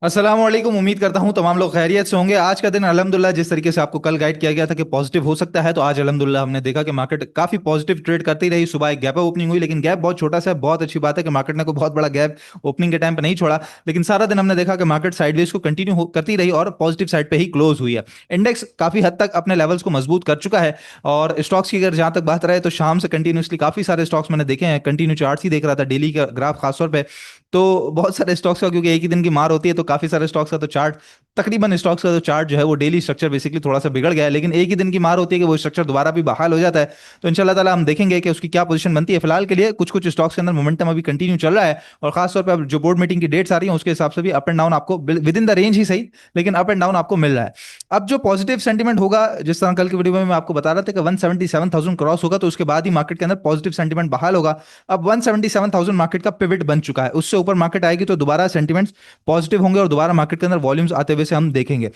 अस्सलाम वालेकुम। उम्मीद करता हूं तमाम लोग खैरियत से होंगे। आज का दिन अल्हम्दुलिल्लाह जिस तरीके से आपको कल गाइड किया गया था कि पॉजिटिव हो सकता है, तो आज अल्हम्दुलिल्लाह हमने देखा कि मार्केट काफी पॉजिटिव ट्रेड करती रही। सुबह एक गैप ओपनिंग हुई, लेकिन गैप बहुत छोटा सा है। बहुत अच्छी बात है कि मार्केट ने कोई बहुत बड़ा गैप ओपनिंग के टाइम पे नहीं छोड़ा, लेकिन सारा दिन हमने देखा कि मार्केट साइडवेज को कंटिन्यू करती रही और पॉजिटिव साइड पे ही क्लोज हुई है। इंडेक्स काफी हद तक अपने लेवल्स को मजबूत कर चुका है। और स्टॉक्स की अगर जहां तक बात रहे, तो शाम से कंटिन्यूसली काफी सारे स्टॉक्स मैंने देखे हैं। कंटिन्यू चार्ट ही देख रहा था, डेली का ग्राफ खासतौर पे। तो बहुत सारे स्टॉक्स का, क्योंकि एक ही दिन की मार होती है, तो काफी सारे स्टॉक्स का तो चार्ट, तकरीबन स्टॉक्स का तो चार्ट जो है वो डेली स्ट्रक्चर बेसिकली थोड़ा सा बिगड़ गया है। लेकिन एक ही दिन की मार होती है कि वो स्ट्रक्चर दोबारा भी बहाल हो जाता है। तो इंशाल्लाह ताला हम देखेंगे कि उसकी क्या पोजीशन बनती है। फिलहाल के लिए कुछ कुछ स्टॉक्स के अंदर मोमेंटम अभी कंटिन्यू चल रहा है। और खासतौर पर अब जो बोर्ड मीटिंग की डेट्स आ रही है, उसके हिसाब से भी अप एंड डाउन आपको विद इन द रेंज ही सही, लेकिन अप एंड डाउन आपको मिल रहा है। अब जो पॉजिटिव सेंटीमेंट होगा, जिस तरह कल की वीडियो में मैं आपको बता रहा था कि 177,000 क्रॉस होगा, तो उसके बाद ही मार्केट के अंदर पॉजिटिव सेंटीमेंट बहाल होगा। अब 177,000 मार्केट का पिवट बन चुका है। उससे ऊपर मार्केट आएगी तो दोबारा सेंटीमेंट्स पॉजिटिव होंगे और दोबारा मार्केट के अंदर वॉल्यूम्स आते हुए से हम देखेंगे।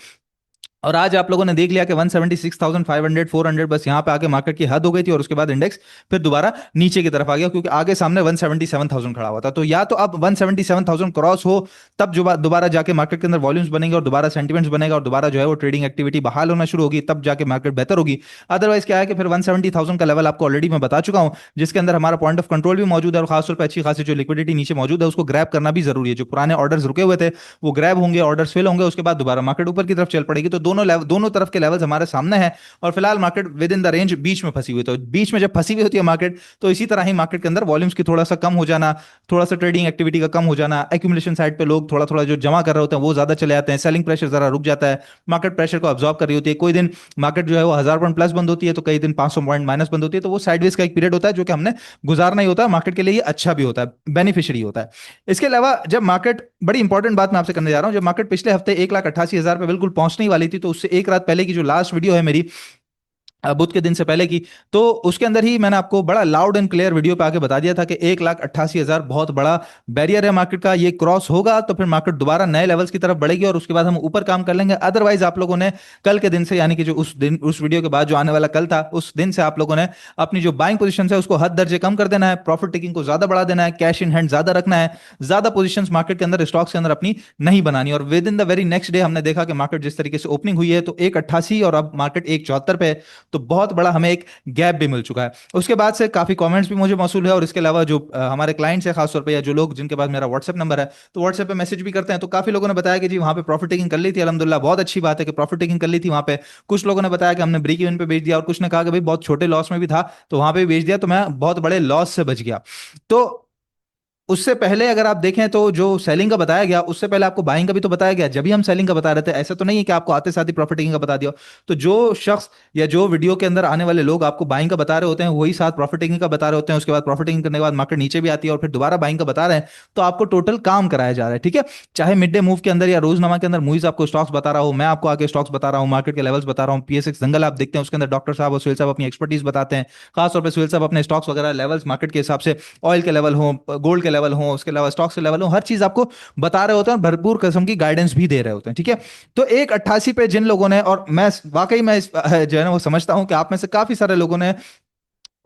और आज आप लोगों ने देख लिया कि 176,500 400 बस यहाँ पे आके मार्केट की हद हो गई थी, और उसके बाद इंडेक्स फिर दोबारा नीचे की तरफ आ गया, क्योंकि आगे सामने 177,000 खड़ा हुआ था। तो या तो अब 177,000 क्रॉस हो, तब जो दोबारा जाके मार्केट के अंदर वॉल्यूम्स बनेंगे और दोबारा सेंटिमेंट्स बनेगा और दोबारा जो है वो ट्रेडिंग एक्टिविटी बहाल होना शुरू होगी, तब जाके मार्केट बेहतर होगी। अदरवाइज क्या है कि फिर 170,000 का लेवल आपको ऑलरेडी मैं बता चुका हूँ, जिसके अंदर हमारा पॉइंट ऑफ कंट्रोल भी मौजूद है, और खासतौर पर अच्छी खासी जो लिक्विडिटी नीचे मौजूद है उसको ग्रैब करना भी जरूरी है। जो पुराने ऑर्डर्स रुके हुए थे वो ग्रैब होंगे, ऑर्डर्स फिल होंगे, उसके बाद दोबारा मार्केट ऊपर की तरफ चल पड़ेगी। तो दोनों तरफ के लेवल्स हमारे सामने हैं। और फिलहाल market within the range बीच में फंसी हुई, तो बीच में जब फंसी हुई होती है मार्केट, तो इसी तरह ही मार्केट के अंदर वॉल्यूम्स की थोड़ा सा कम हो जाना, थोड़ा सा ट्रेडिंग एक्टिविटी का कम हो जाना, एक्यूमुलेशन साइड पे लोग थोड़ा थोड़ा जो जमा कर रहे होते हैं वो ज्यादा चले जाते हैं, सेलिंग प्रेशर जरा रुक जाता है, मार्केट प्रेशर को अब्जॉर्ब कर रही होती है। कोई दिन मार्केट जो है वो 1,000 पॉइंट प्लस बंद होती है, तो कई दिन 500 पॉइंट माइनस बंद होती है। तो वो साइडवेज का एक पीरियड होता है जो कि हमने गुजारना ही होता है। मार्केट के लिए ये अच्छा भी होता है, बेनिफिशियरी होता है। इसके अलावा जब मार्केट, बड़ी इंपॉर्टेंट बात मैं आपसे करने जा रहा हूं, जब मार्केट पिछले हफ्ते 1,88,000 पे बिल्कुल पहुंचने ही वाली थी, तो उससे एक रात पहले की जो लास्ट वीडियो है मेरी, बुध के दिन से पहले की, तो उसके अंदर ही मैंने आपको बड़ा लाउड एंड क्लियर वीडियो पे आके बता दिया था कि 1,88,000 बहुत बड़ा बैरियर है मार्केट का। ये क्रॉस होगा तो फिर मार्केट दोबारा नए लेवल्स की तरफ बढ़ेगी और उसके बाद हम ऊपर काम कर लेंगे। अदरवाइज आप लोगों ने कल के दिन से, यानी कि जो उस दिन, उस वीडियो के बाद जो आने वाला कल था, उस दिन से आप लोगों ने अपनी जो बाइंग पोजीशन है उसको हद दर्जे कम कर देना है, प्रॉफिट टेकिंग को ज्यादा बढ़ा देना है, कैश इन हैंड ज्यादा रखना है, ज्यादा पोजीशन मार्केट के अंदर, स्टॉक्स के अंदर अपनी नहीं बनानी। और with in the very next day हमने देखा कि मार्केट जिस तरीके से ओपनिंग हुई है, तो 1,88 और अब मार्केट 1,74 पे है। तो बहुत बड़ा हमें एक गैप भी मिल चुका है। उसके बाद से काफी कमेंट्स भी मुझे मौसूल है, और इसके अलावा जो हमारे क्लाइंट्स हैं खासतौर पे, या जो लोग जिनके पास मेरा व्हाट्सएप नंबर है, तो व्हाट्सएप पे मैसेज भी करते हैं, तो काफी लोगों ने बताया कि जी वहां पे प्रॉफिट टेकिंग कर ली थी। अलहमदुलिल्लाह, बहुत अच्छी बात है कि प्रॉफिट टेकिंग कर ली थी वहां पे। कुछ लोगों ने बताया कि हमने ब्रेक इवन पे बेच दिया, और कुछ ने कहा कि भाई बहुत छोटे लॉस में भी था तो वहां पे भी बेच दिया, तो मैं बहुत बड़े लॉस से बच गया। तो उससे पहले अगर आप देखें तो जो सेलिंग का बताया गया, उससे पहले आपको बाइंग का भी तो बताया गया। जब भी हम सेलिंग का बता रहे थे, ऐसा तो नहीं है कि आपको आते साथ ही प्रॉफिट टेकिंग का बता दिया। तो जो शख्स या जो वीडियो के अंदर आने वाले लोग आपको बाइंग का बता रहे होते हैं, वही साथ प्रॉफिट टेकिंग का बता रहे होते हैं। उसके बाद प्रॉफिट टेकिंग करने के बाद मार्केट नीचे भी आती है और फिर दोबारा बाइंग का बता रहे हैं, तो आपको टोटल काम कराया जा रहा है। ठीक है, चाहे मिड डे मूव के अंदर या रोजनामा के अंदर मुइज आपको स्टॉक्स बता रहा हूं, मैं आपको आगे स्टॉक्स बता रहा हूं, मार्केट के लेवल्स बता रहा हूं, पीएसएक्स दंगल आप देखते हैं, उसके अंदर डॉक्टर साहब और सुहेल साहब अपनी एक्सपर्टीज बताते हैं। खासतौर पर सुहेल साहब अपने स्टॉक्स वगैरह लेवल्स मार्केट के हिसाब से, ऑयल के लेवल हो, गोल्ड के लेवल हो, उसके अलावा स्टॉक्स के लेवल हो, हर चीज आपको बता रहे होते हैं और भरपूर किस्म की गाइडेंस भी दे रहे होते हैं। ठीक है, तो 1,88 पे जिन लोगों ने, और मैं वाकई में जो है ना वो समझता हूं कि आप में से काफी सारे लोगों ने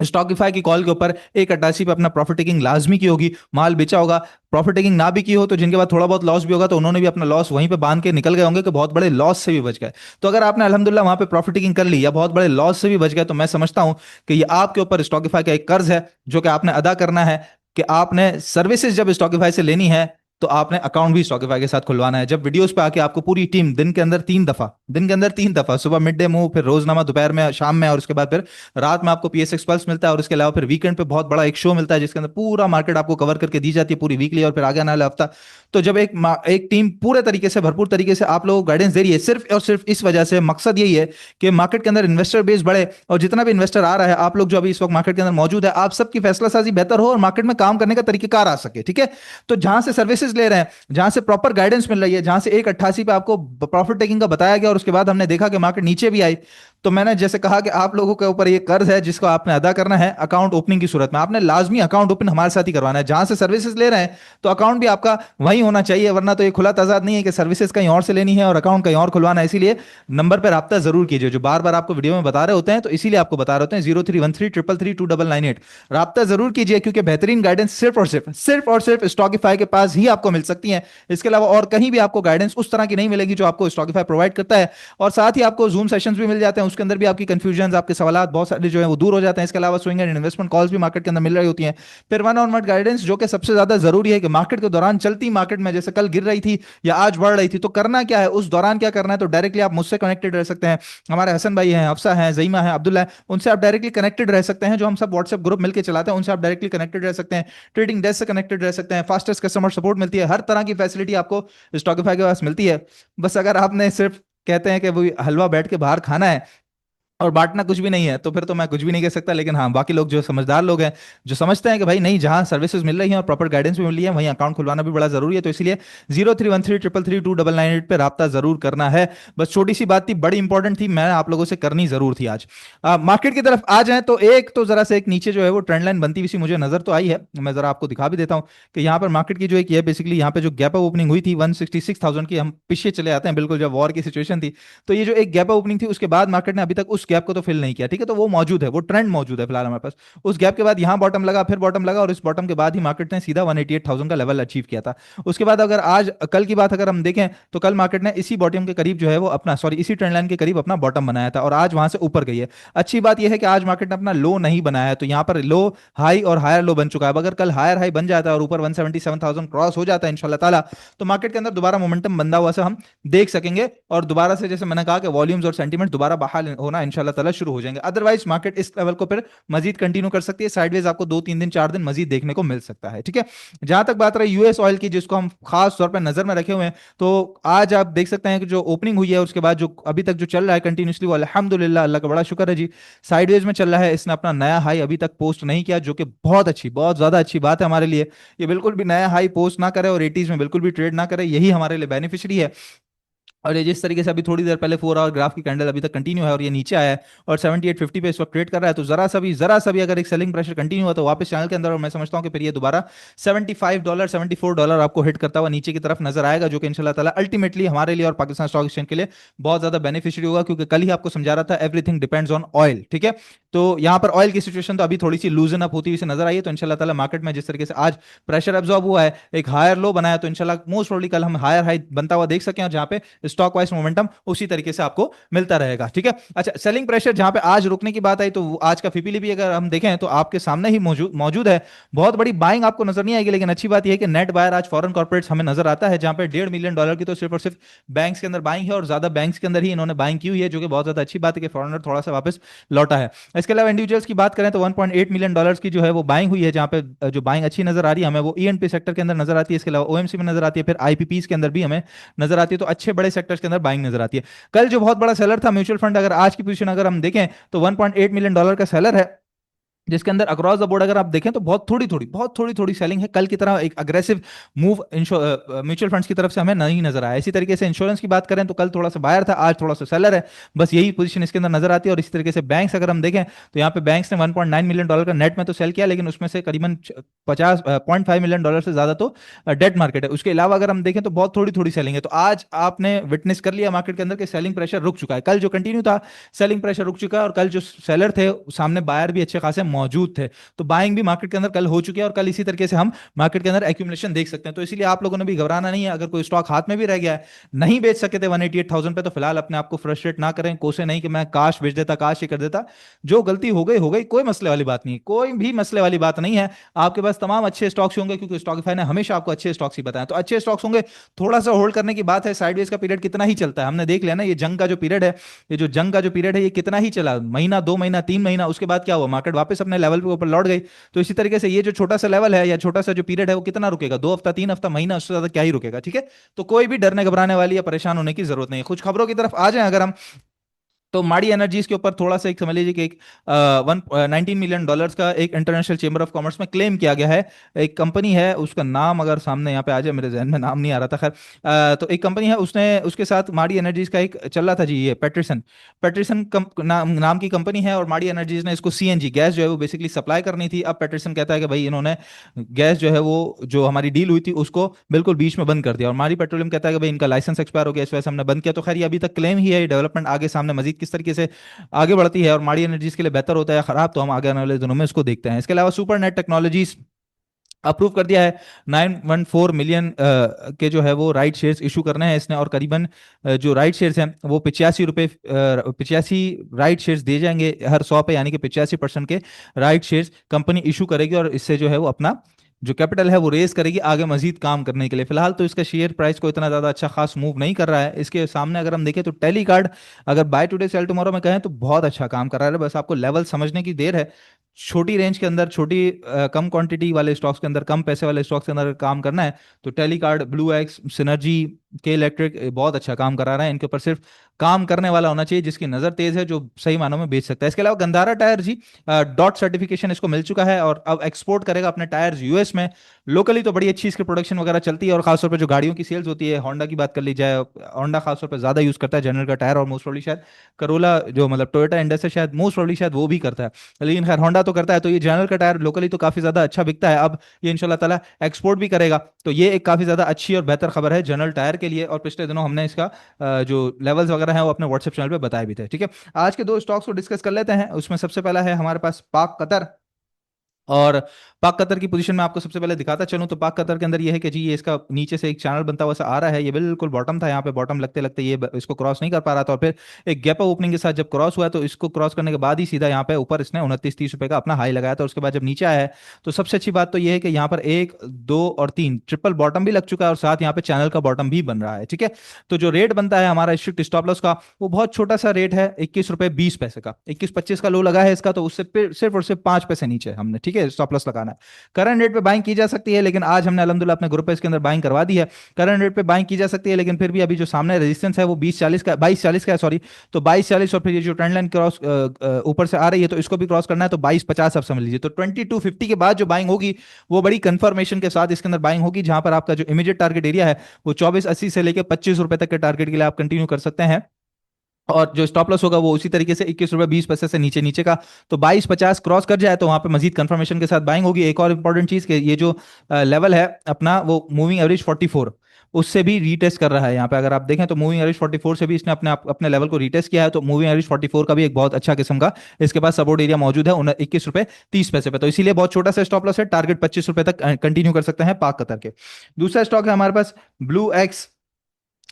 स्टॉकिफाई की कॉल के ऊपर 1,88 पे अपना प्रॉफिट टेकिंग लाजमी की होगी, माल बेचा होगा। प्रॉफिट टेकिंग ना भी की हो, तो जिनके बाद थोड़ा बहुत लॉस भी होगा, तो उन्होंने भी अपना लॉस वहीं पे बांध के निकल गए होंगे कि बहुत बड़े लॉस से भी बच गए। तो अगर आपने अल्हम्दुलिल्लाह वहां पे प्रॉफिट टेकिंग कर ली या बहुत बड़े लॉस से भी बच गए, तो मैं समझता हूं कि ये आपके ऊपर स्टॉकिफाई का एक कर्ज है जो कि आपने अदा करना है। कि आपने सर्विसेज जब स्टॉकिफाई से लेनी है, तो आपने अकाउंट भी स्टॉकिफाई के साथ खुलवाना है। जब वीडियोस पे आके आपको पूरी टीम दिन के अंदर 3 दफा, सुबह मिड डे मूव, फिर रोजनामा दोपहर में, शाम में, और उसके बाद फिर रात में आपको पीएसएक्स पल्स मिलता है, और इसके अलावा फिर वीकेंड पे बहुत बड़ा एक शो मिलता है जिसके अंदर पूरा मार्केट आपको कवर करके दी जाती है, पूरी वीकली और फिर आगे आने वाला हफ्ता। तो जब एक टीम पूरे तरीके से, भरपूर तरीके से आप लोगों को गाइडेंस दे रही है, सिर्फ और सिर्फ इस वजह से, मकसद यही है कि मार्केट के अंदर इन्वेस्टर बेस बढ़े, और जितना भी इन्वेस्टर आ रहा है, आप लोग जो अभी इस वक्त मार्केट के अंदर मौजूद है, आप सबकी फैसला साजी बेहतर हो और मार्केट में काम करने का तरीकेकार आ सके। ठीक है, तो जहां से सर्विसेज ले रहे हैं, जहां से प्रॉपर गाइडेंस मिल रही है, जहां से 1,88 पे आपको प्रॉफिट टेकिंग का बताया गया और उसके बाद हमने देखा कि मार्केट नीचे भी आई, तो मैंने जैसे कहा कि आप लोगों के ऊपर ये कर्ज है जिसको आपने अदा करना है अकाउंट ओपनिंग की सूरत में। आपने लाजमी अकाउंट ओपन हमारे साथ ही करवाना है, जहां से सर्विसेज ले रहे हैं तो अकाउंट भी आपका वही होना चाहिए, वरना तो ये खुला तजाद नहीं है कि सर्विसेज कहीं और से लेनी है और अकाउंट कहीं और खुलवाना है। इसीलिए नंबर पर रब्ता जरूर कीजिए, जो बार बार आपको वीडियो में बता रहे होते हैं, तो इसीलिए आपको बता रहे होते हैं 0313332998। रब्ता जरूर कीजिए, क्योंकि बेहतरीन गाइडेंस सिर्फ और सिर्फ स्टॉकिफाई के पास ही आपको मिल सकती है। इसके अलावा और कहीं भी आपको गाइडेंस उस तरह की नहीं मिलेगी जो आपको स्टॉकिफाई प्रोवाइड करता है। और साथ ही आपको जूम सेशंस भी मिल जाते हैं, उसके अंदर भी आपकी कंफ्यूजन, आपके सवाल बहुत सारे जो है वो दूर हो जाते हैं। इसके अलावा स्विंग एंड इन्वेस्टमेंट कॉल्स भी मार्केट के अंदर मिल रही होती हैं। फिर वन ऑन वन गाइडेंस, जो कि सबसे ज्यादा जरूरी है कि मार्केट के दौरान, चलती मार्केट में जैसे कल गिर रही थी या आज बढ़ रही थी, तो करना क्या है उस दौरान, क्या करना है, तो डायरेक्टली आप मुझसे कनेक्टेड रह सकते हैं। हमारे हसन भाई हैं, हफ्सा हैं, जईमा है, अब्दुल्ला है, उनसे आप डायरेक्टली कनेक्टेड रह सकते हैं। जो हम सब व्हाट्सएप ग्रुप मिलकर चलाते हैं, उनसे आप डायरेक्टली कनेक्टेड रह सकते हैं। ट्रेडिंग डेस्क से कनेक्टेड रह सकते हैं। फास्टेस्ट कस्टमर सपोर्ट मिलती है, हर तरह की फैसिलिटी आपको स्टॉकिफाई के पास मिलती है। बस अगर आपने सिर्फ कहते हैं कि वो हलवा बैठ के बाहर खाना है और बांटना कुछ भी नहीं है, तो फिर तो मैं कुछ भी नहीं कह सकता। लेकिन हाँ, बाकी लोग जो समझदार लोग हैं, जो समझते हैं कि भाई नहीं, जहां सर्विसेज मिल रही हैं और प्रॉपर गाइडेंस भी मिल रही है, वहीं अकाउंट खुलवाना भी बड़ा जरूरी है। तो इसलिए 0313332998 पे राब्ता जरूर करना है। बस छोटी सी बात थी, बड़ी इंपॉर्टेंट थी, मैं आप लोगों से करनी जरूर थी आज। मार्केट की तरफ आ जाए तो एक तो जरा से एक नीचे जो है वो ट्रेंड लाइन बनती हुई सी मुझे नजर तो आई है। मैं जरा आपको दिखा भी देता हूँ कि यहाँ पर मार्केट की जो एक ये बेसिकली यहाँ पे जो गैप अप ओपनिंग हुई थी 166,000 की, हम पीछे चले आते हैं बिल्कुल जब वॉर की सिचुएशन थी, तो ये जो एक गैप ओपनिंग थी उसके बाद मार्केट ने अभी तक उस गैप को तो फिल नहीं किया। ठीक है, तो वो मौजूद है, वो ट्रेंड मौजूद है फिलहाल हमारे पास। उस गैप के बाद यहां बॉटम लगा, फिर बॉटम लगा, और इस बॉटम के बाद ही मार्केट ने सीधा 188,000 का लेवल अचीव किया था। उसके बाद अगर आज कल की बात अगर हम देखें तो कल मार्केट ने इसी बॉटम के करीब जो है वो अपना, सॉरी, इसी ट्रेंड लाइन के करीब अपना बॉटम बनाया था और आज वहां से ऊपर गई है। अच्छी बात यह है कि आज मार्केट ने अपना लो नहीं बनाया है, तो यहां पर लो हाई और हायर लो बन चुका है। अगर कल हायर हाई बन जाता है और ऊपर 177,000 क्रॉस हो जाता है इंशाल्लाह ताला, तो मार्केट के अंदर दोबारा मोमेंटम बंदा हुआ से हम देख सकेंगे और दोबारा से, जैसे मैंने कहा, कि वॉल्यूम्स और सेंटीमेंट दोबारा बहाल होना इंशाल्लाह ताला शुरू हो जाएंगे। अदरवाइज मार्केट इस लेवल को फिर मजीद कंटिन्यू कर सकती है, साइडवेज आपको 2 3 दिन 4 दिन मजीद देखने को मिल सकता है। ठीक है, जहां तक बात रही यूएस ऑयल की, जिसको हम खास तौर पर नजर में रखे हुए हैं, तो आज आप देख सकते हैं कि जो ओपनिंग हुई है उसके बाद जो अभी तक जो चल रहा है कंटिन्यूसली, वो अल्हम्दुलिल्लाह, अल्लाह का बड़ा शुक्र है जी, साइडवेज में चल रहा है। इसने अपना नया हाई अभी तक पोस्ट नहीं किया, जो कि बहुत अच्छी, बहुत ज्यादा अच्छी बात है हमारे लिए। ये बिल्कुल भी नया हाई पोस्ट ना करे और 80s में बिल्कुल भी ट्रेड ना करे, यही हमारे लिए बेनिफिशियरी है। और ये जिस तरीके से अभी थोड़ी देर पहले 4 आवर ग्राफ की कैंडल अभी तक कंटिन्यू है और ये नीचे आया है और 7850 पे इस वक्त ट्रेड कर रहा है, तो जरा सा भी अगर एक सेलिंग प्रेशर कंटिन्यू हुआ तो वापस चैनल के अंदर, और मैं समझता हूँ कि फिर ये दोबारा $75 $74 आपको हिट करता हुआ नीचे की तरफ नजर आएगा, जो कि इंशाल्लाह ताला अल्टीमेटली हमारे लिए और पाकिस्तान स्टॉक एक्सचेंज के लिए बहुत ज्यादा बेनिफिशियरी होगा। क्योंकि कल ही आपको समझा रहा था एवरीथिंग डिपेंड्स ऑन ऑयल। ठीक है, तो यहाँ पर ऑयल की सिचुएशन तो अभी थोड़ी सी लूजन अप होती हुई से नजर आई है। तो इंशाल्लाह ताला मार्केट में जिस तरीके से आज प्रेशर एब्जॉर्ब हुआ है, एक हायर लो बनाया, तो इंशाल्लाह मोस्ट प्रोबेबली कल हम हायर हाई बनता हुआ देख सकें, और जहां पे स्टॉक वाइज मोमेंटम उसी तरीके से आपको मिलता रहेगा। ठीक है, अच्छा, सेलिंग प्रेशर जहां पे आज रुकने की बात आई, तो आज का फिपिली भी अगर हम देखें तो आपके सामने ही मौजूद मौजूद है। बहुत बड़ी बाइंग आपको नजर नहीं आएगी, लेकिन अच्छी बात यह है कि नेट बायर आज फॉरेन कॉर्पोरेट्स हमें नजर आता है, जहां पे $1.5 मिलियन की तो सिर्फ और सिर्फ बैंक्स के अंदर बाइंग है, और ज्यादा बैंक्स के अंदर ही इन्होंने बाइंग की हुई है, जो कि बहुत ज्यादा अच्छी बात है कि फॉरेनर थोड़ा सा वापस लौटा है। इसके अलावा इंडिविजुअल्स की बात करें तो $1.8 मिलियन की जो है वो बाइंग हुई है, जहां पे जो बाइंग अच्छी नजर आ रही है हमें, वो ईएनपी सेक्टर के अंदर नजर आती है। इसके अलावा ओएमसी में नजर आती है, फिर आईपीपीस के अंदर भी हमें नजर आती है। तो अच्छे बड़े सेक्टर्स के अंदर बाइंग नजर आती है। कल जो बहुत बड़ा सेलर था म्यूचुअल फंड, अगर आज की पोजीशन अगर हम देखें तो $1.8 मिलियन का सेलर है, जिसके अंदर अक्रॉस द बोर्ड अगर आप देखें तो बहुत थोड़ी सेलिंग है। कल की तरह एक अग्रेसिव मूव म्यूचुअल फंड्स की तरफ से हमें नहीं नजर आया। इसी तरीके से इंश्योरेंस की बात करें तो कल थोड़ा सा बायर था, आज थोड़ा सा सेलर है, बस यही पोजीशन इसके अंदर नजर आती है। और इसी तरीके से बैंक्स अगर हम देखें तो यहाँ पे बैंक्स ने $1.9 मिलियन का नेट में तो सेल किया, लेकिन उसमें से करीबन 50.5 मिलियन डॉलर से ज्यादा तो डेट मार्केट है। उसके अलावा अगर हम देखें तो बहुत थोड़ी सेलिंग है। तो आज आपने विटनेस कर लिया मार्केट के अंदर कि सेलिंग प्रेशर रुक चुका है। कल जो कंटिन्यू था सेलिंग प्रेशर रुक चुका है, और कल जो सेलर थे सामने बायर भी अच्छे खासे मौजूद थे, तो बाइंग भी मार्केट के अंदर कल हो चुकी है। और कल इसी तरीके से हम मार्केट के अंदर एक्यूमुलेशन देख सकते हैं। तो इसीलिए आप लोगों ने भी घबराना नहीं है। अगर कोई स्टॉक हाथ में भी रह गया है, नहीं बेच सके थे 188,000 पे, तो फिलहाल अपने आप को फ्रस्ट्रेट ना करें, कोसे नहीं कि मैं काश बेच देता, काश ये कर देता। जो गलती हो गई, कोई मसले वाली बात नहीं, कोई भी मसले वाली बात नहीं है। आपके पास तमाम अच्छे स्टॉक्स होंगे, क्योंकि स्टॉकिफाई ने हमेशा आपको अच्छे स्टॉक्स ही बताया। तो अच्छे स्टॉक्स होंगे, थोड़ा सा होल्ड करने की बात है। साइडवेज का पीरियड कितना ही चलता है हमने देख लिया ना, ये जंग का जो पीरियड है, ये जो जंग का जो पीरियड है, ये कितना ही चला, महीना 2 महीना 3 महीना, उसके बाद क्या हुआ, मार्केट वापस अपने लेवल पे ऊपर लौट गई। तो इसी तरीके से ये जो छोटा सा लेवल है या छोटा सा जो पीरियड है, वो कितना रुकेगा, 2 हफ्ता 3 हफ्ता महीना, उससे ज्यादा क्या ही रुकेगा। ठीक है, तो कोई भी डरने घबराने वाली या परेशान होने की जरूरत नहीं है। कुछ खबरों की तरफ आ जाए अगर हम, तो माड़ी एनर्जीज के ऊपर थोड़ा सा एक समझ लीजिए कि एक 19 मिलियन डॉलर्स का एक इंटरनेशनल चेंबर ऑफ कॉमर्स में क्लेम किया गया है। एक कंपनी है, उसका नाम अगर सामने यहाँ पे आ जाए, मेरे जहन में नाम नहीं आ रहा था, खैर तो एक कंपनी है, उसने उसके साथ माड़ी एनर्जीज का एक चल रहा था जी, ये पेट्रिसन। पेट्रिसन नाम की कंपनी है, और माड़ी एनर्जीज ने इसको सीएनजी गैस जो है वो बेसिकली सप्लाई करनी थी। अब पेट्रिसन कहता है कि भाई इन्होंने गैस जो है वो, जो हमारी डील हुई थी उसको बिल्कुल बीच में बंद कर दिया, और मारी पेट्रोलियम कहता है कि भाई इनका लाइसेंस एक्सपायर हो गया, इस वजह से हमने बंद किया। तो खैर ये अभी तक क्लेम ही है, ये डेवलपमेंट आगे सामने मजीद किस तरीके से आगे बढ़ती है और माड़ी एनर्जीज के लिए बेहतर होता है या खराब, तो हम आगे आने वाले दिनों में इसको देखते हैं। इसके अलावा सुपर नेट टेक्नोलॉजीज अप्रूव कर दिया है 914 मिलियन के जो है वो राइट शेयर्स इशू करने हैं इसने, और करीबन जो राइट शेयर्स हैं वो 85 रुपये, 85 राइट शेयर्स दिए जाएंगे हर 100 पे, यानी कि 85% के राइट शेयर्स कंपनी इशू करेगी, और इससे जो है वो अपना जो कैपिटल है वो रेज करेगी आगे मजीद काम करने के लिए। फिलहाल तो इसका शेयर प्राइस को इतना ज्यादा अच्छा खास मूव नहीं कर रहा है। इसके सामने अगर हम देखें तो टेली कार्ड अगर बाय टुडे सेल टुमारो में कहें तो बहुत अच्छा काम कर रहा है, बस आपको लेवल समझने की देर है। छोटी रेंज के अंदर, छोटी कम क्वांटिटी वाले स्टॉक्स के अंदर, कम पैसे वाले स्टॉक्स के अंदर अगर काम करना है तो tele card, blue X, synergy, के इलेक्ट्रिक बहुत अच्छा काम करा रहा है। इनके ऊपर सिर्फ काम करने वाला होना चाहिए जिसकी नजर तेज है, जो सही मानों में बेच सकता है। इसके अलावा गंधारा टायर जी, डॉट सर्टिफिकेशन इसको मिल चुका है और अब एक्सपोर्ट करेगा अपने टायर्स यूएस में। लोकली तो बड़ी अच्छी इसकी प्रोडक्शन वगैरह चलती है, और खासतौर पर जो गाड़ियों की सेल्स होती है, होंडा की बात कर ली जाए, होंडा खासतौर पर ज्यादा यूज करता है जनरल का टायर, और मोस्ट प्रोबब्ली शायद करोला जो मतलब टोयोटा इंडस है शायद मोस्ट प्रोबब्ली शायद वो भी करता है, लेकिन खैर होंडा तो करता है। तो ये जनरल का टायर लोकली तो काफी ज्यादा अच्छा बिकता है, अब ये इंशाल्लाह ताला एक्सपोर्ट भी करेगा। तो ये एक काफी ज्यादा अच्छी और बेहतर खबर है जनरल टायर के लिए, और पिछले दिनों हमने इसका जो लेवल्स वगैरह हैं वो अपने व्हाट्सएप चैनल पे बताए भी थे। ठीक है, आज के दो स्टॉक्स को डिस्कस कर लेते हैं। उसमें सबसे पहला है हमारे पास पाक कतर, और पाक कतर की पोजीशन में आपको सबसे पहले दिखाता चलूं तो पाक कतर के अंदर ये है कि जी ये इसका नीचे से एक चैनल बनता हुआ सा आ रहा है, ये बिल्कुल बॉटम था, यहाँ पे बॉटम लगते लगते ये इसको क्रॉस नहीं कर पा रहा था, और फिर एक गैप अप ओपनिंग के साथ जब क्रॉस हुआ तो इसको क्रॉस करने के बाद ही सीधा यहाँ पे ऊपर इसने 29-30 रुपए का अपना हाई लगाया था। उसके बाद जब नीचे आया है तो सबसे अच्छी बात तो ये है कि यहाँ पर 1, 2 और 3 ट्रिपल बॉटम भी लग चुका है, और साथ यहाँ पे चैनल का बॉटम भी बन रहा है। ठीक है, तो जो रेट बनता है हमारा स्ट्रिक्ट स्टॉप लॉस का वो बहुत छोटा सा रेट है, 21 रुपए 20 पैसे का, 21-25 का लो लगा है इसका, तो उससे सिर्फ और सिर्फ 5 पैसे नीचे हमने, ठीक है, स्टॉप लॉस लगाना है। करंट रेट पे बाइंग की जा सकती है, लेकिन आज हमने अल्हम्दुलिल्लाह अपने ग्रुप पे इसके अंदर बाइंग करवा दी है। करंट रेट पे बाइंग की जा सकती है, लेकिन फिर भी अभी जो सामने रेजिस्टेंस है वो 20-40 का, 22-40 का है, सॉरी, तो 22-40, और फिर ये जो ट्रेंड लाइन क्रॉस ऊपर से आ रही है तो इसको भी क्रॉस करना है, तो 22-50 आप समझ लीजिए। तो 2250 के बाद जो बाइंग होगी वो बड़ी कंफर्मेशन के साथ इसके अंदर बाइंग होगी, जहां पर आपका जो इमीडिएट टारगेट एरिया है वो 2480 से लेकर 25 रुपए तक के टारगेट के लिए आप कंटिन्यू कर सकते हैं, और जो स्टॉप लॉस होगा वो उसी तरीके से 21 रुपए 20 पैसे से नीचे नीचे का। तो 22-50 क्रॉस कर जाए तो वहां पे मजीद कंफर्मेशन के साथ बाइंग होगी। एक और इंपॉर्टेंट चीज के ये जो लेवल है अपना वो मूविंग एवरेज 44, उससे भी रीटेस्ट कर रहा है। यहाँ पे अगर आप देखें तो मूविंग एवरेज 44 से भी इसने अपने लेवल को रीटेस्ट किया है, तो मूविंग एवरेज 44 का भी एक बहुत अच्छा किस्म का इसके पास सपोर्ट एरिया मौजूद है 21 रुपए 30 पैसे पे, तो इसीलिए बहुत छोटा सा स्टॉप लॉस है, टारगेट 25 रुपए तक कंटिन्यू कर सकते हैं पाक कतर के। दूसरा स्टॉक है हमारे पास ब्लू एक्स,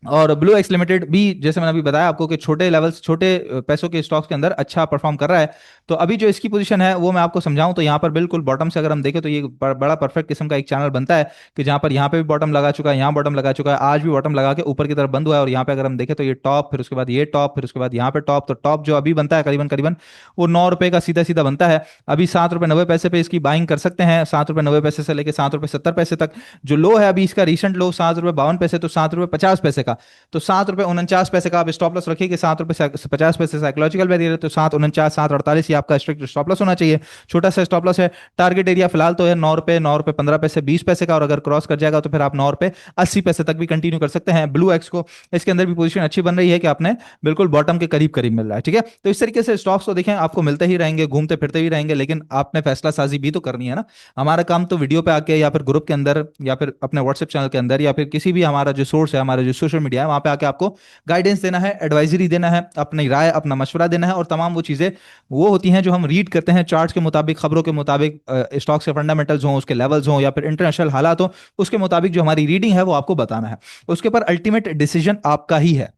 और ब्लू एक्स लिमिटेड भी जैसे मैंने अभी बताया आपको कि छोटे लेवल्स, छोटे पैसों के स्टॉक्स के अंदर अच्छा परफॉर्म कर रहा है। तो अभी जो इसकी पोजीशन है वो मैं आपको समझाऊं तो यहाँ पर बिल्कुल बॉटम से अगर हम देखें तो ये बड़ा परफेक्ट किस्म का एक चैनल बनता है, कि जहाँ पर यहाँ पे भी बॉटम लगा चुका है, यहाँ बॉटम लगा चुका है, आज भी बॉटम लगा के ऊपर की तरफ बंद हुआ है, और यहाँ पे अगर हम देखें तो ये टॉप, फिर उसके बाद ये टॉप, फिर उसके बाद यहाँ पे टॉप। तो टॉप जो अभी बनता है करीबन करीबन वो 9 रुपए का सीधा सीधा बनता है। अभी 7 रुपए 90 पैसे पे इसकी बाइंग कर सकते हैं, 7 रुपए 90 पैसे से लेकर 7 रुपए 70 पैसे तक। जो लो है अभी इसका रिसेंट लो 7 रुपए 52 पैसे, तो 7 रुपए 50 पैसे का, तो 7 रुपए 49 पैसे का आप स्टॉप लॉस रखिए कि 7 रुपए 50 पैसे साइकोलॉजिकल बैरियर है, तो 7 49 7 48 ये आपका स्ट्रिक्ट स्टॉप लॉस होना चाहिए। छोटा सा स्टॉप लॉस है। टारगेट एरिया फिलहाल तो है 9 रुपए 15 पैसे 20 पैसे का, और अगर क्रॉस कर जाएगा तो फिर आप 9 रुपए 80 पैसे तक भी कंटिन्यू कर सकते हैं ब्लू एक्स को। इसके अंदर भी पोजीशन अच्छी बन रही है कि आपने बिल्कुल बॉटम के करीब करीब मिल रहा है। ठीक है, तो इस तरीके से स्टॉक्स को देखें, आपको मिलते ही रहेंगे, घूमते फिरते भी रहेंगे, लेकिन आपने फैसला साजी भी तो करनी है ना। हमारा काम तो वीडियो पे आके या फिर ग्रुप के अंदर या फिर अपने व्हाट्सएप चैनल के अंदर या फिर किसी भी हमारा जो सोर्स है, हमारा जो सोशल मीडिया है, वहां पे आके आपको गाइडेंस देना है, एडवाइजरी देना है, अपनी राय अपना मशवरा देना है, और तमाम वो चीज़ें वो होती हैं जो हम रीड करते हैं चार्ट्स के मुताबिक, खबरों के मुताबिक, स्टॉक्स के फंडामेंटल्स हों, उसके लेवल्स हों, या फिर इंटरनेशनल हालात हों, उसके मुताबिक जो हमारी रीडिंग है वो आपको बताना है। उसके ऊपर अल्टीमेट डिसीजन आपका ही है।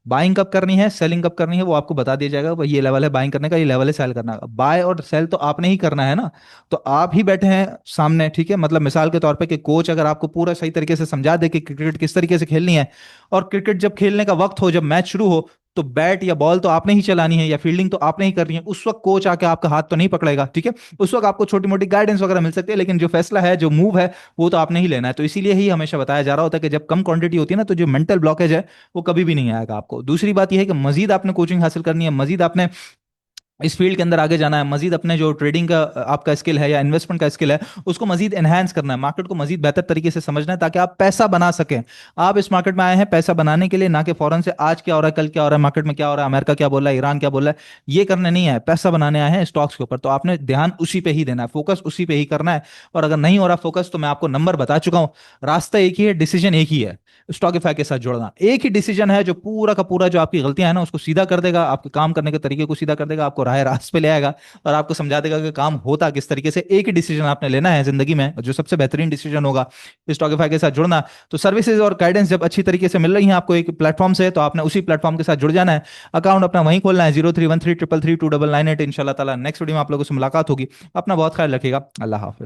बाइंग कब करनी है, सेलिंग कब करनी है, वो आपको बता दिया जाएगा, भाई ये लेवल है बाइंग करने का, ये लेवल है सेल करना का। बाय और सेल तो आपने ही करना है ना, तो आप ही बैठे हैं सामने। ठीक है, मतलब मिसाल के तौर पे कि कोच अगर आपको पूरा सही तरीके से समझा दे कि क्रिकेट किस तरीके से खेलनी है, और क्रिकेट जब खेलने का वक्त हो, जब मैच शुरू हो, तो बैट या बॉल तो आपने ही चलानी है या फील्डिंग तो आपने ही करनी है, उस वक्त कोच आके आपका हाथ तो नहीं पकड़ेगा, ठीक है। उस वक्त आपको छोटी मोटी गाइडेंस वगैरह मिल सकती है, लेकिन जो फैसला है, जो मूव है, वो तो आपने ही लेना है। तो इसीलिए ही हमेशा बताया जा रहा होता है कि जब कम क्वांटिटी होती है ना, तो जो मेंटल ब्लॉकेज है वो कभी भी नहीं आएगा आपको। दूसरी बात यह है कि मजीद आपने कोचिंग हासिल करनी है, मजीद आपने इस फील्ड के अंदर आगे जाना है, मजीद अपने जो ट्रेडिंग का आपका स्किल है या इन्वेस्टमेंट का स्किल है उसको मजीद एनहांस करना है, मार्केट को मजीद बेहतर तरीके से समझना है, ताकि आप पैसा बना सकें। आप इस मार्केट में आए हैं पैसा बनाने के लिए, ना कि फौरन से आज क्या हो रहा है, कल क्या हो रहा है, मार्केट में क्या हो रहा है, अमेरिका क्या बोल रहा है, ईरान क्या बोल रहा है, ये करने नहीं आए, पैसा बनाने आए हैं स्टॉक्स के ऊपर। तो आपने ध्यान उसी पे ही देना है, फोकस उसी पे ही करना है। और अगर नहीं हो रहा फोकस, तो मैं आपको नंबर बता चुका हूं, रास्ता एक ही है, डिसीजन एक ही है, स्टॉकिफाई के साथ जुड़ना। एक ही डिसीजन है जो पूरा का पूरा जो आपकी गलतियां हैं ना उसको सीधा कर देगा, आपके काम करने के तरीके को सीधा कर देगा, आपको राह रास्त पे ले आएगा और आपको समझा देगा कि काम होता किस तरीके से। एक ही डिसीजन आपने लेना है जिंदगी में, जो सबसे बेहतरीन डिसीजन होगा, स्टॉकिफाई के साथ जुड़ना। तो सर्विसेज और गाइडेंस जब अच्छी तरीके से मिल रही है आपको एक प्लेटफॉर्म से, तो आपने उसी प्लेटफॉर्म के साथ जुड़ जाना है। अकाउंट अपना वहीं खोलना है, 0313333299। इंशाल्लाह ताला नेक्स्ट वीडियो में आप लोगों से मुलाकात होगी। अपना बहुत ख्याल रखिएगा। अल्लाह हाफिज।